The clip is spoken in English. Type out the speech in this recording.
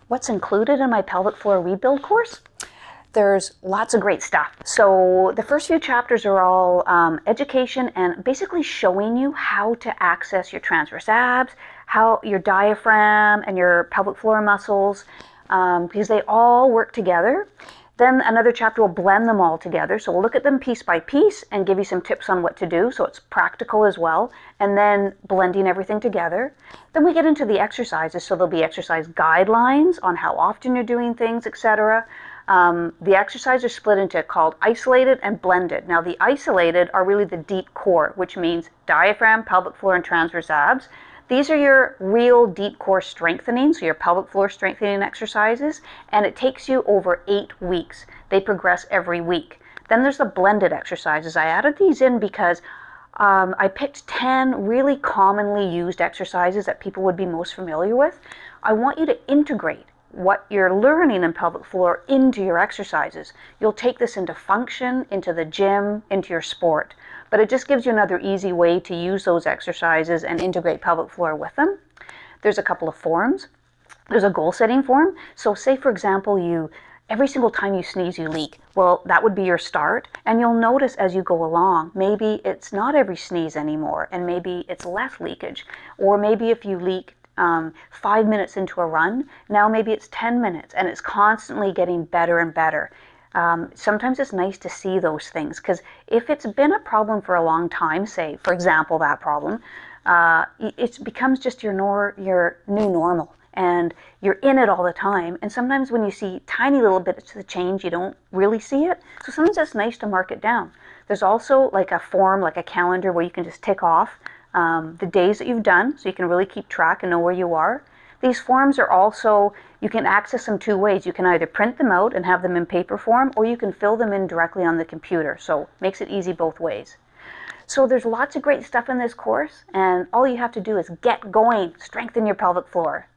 What's included in my pelvic floor rebuild course? There's lots of great stuff. So the first few chapters are all education and basically showing you how to access your transverse abs, how your diaphragm and your pelvic floor muscles, because they all work together. Then another chapter will blend them all together. So we'll look at them piece by piece and give you some tips on what to do. So it's practical as well. And then blending everything together. Then we get into the exercises. So there'll be exercise guidelines on how often you're doing things, etc. The exercises are split into called isolated and blended. Now the isolated are really the deep core, which means diaphragm, pelvic floor, and transverse abs. These are your real deep core strengthening, so your pelvic floor strengthening exercises, and it takes you over 8 weeks. They progress every week. Then there's the blended exercises. I added these in because I picked 10 really commonly used exercises that people would be most familiar with. I want you to integrate what you're learning in pelvic floor into your exercises. You'll take this into function, into the gym, into your sport. But it just gives you another easy way to use those exercises and integrate pelvic floor with them. There's a couple of forms. There's a goal setting form. So say, for example, every single time you sneeze, you leak. Well, that would be your start. And you'll notice as you go along, maybe it's not every sneeze anymore, and maybe it's less leakage. Or maybe if you leak 5 minutes into a run, now maybe it's 10 minutes, and it's constantly getting better and better. Sometimes it's nice to see those things, because if it's been a problem for a long time, say, for example, that problem, it becomes just your new normal, and you're in it all the time. And sometimes when you see tiny little bits of change, you don't really see it. So sometimes it's nice to mark it down. There's also like a form, like a calendar, where you can just tick off the days that you've done, so you can really keep track and know where you are. These forms are also, you can access them 2 ways. You can either print them out and have them in paper form, or you can fill them in directly on the computer. So it makes it easy both ways. So there's lots of great stuff in this course, and all you have to do is get going, strengthen your pelvic floor.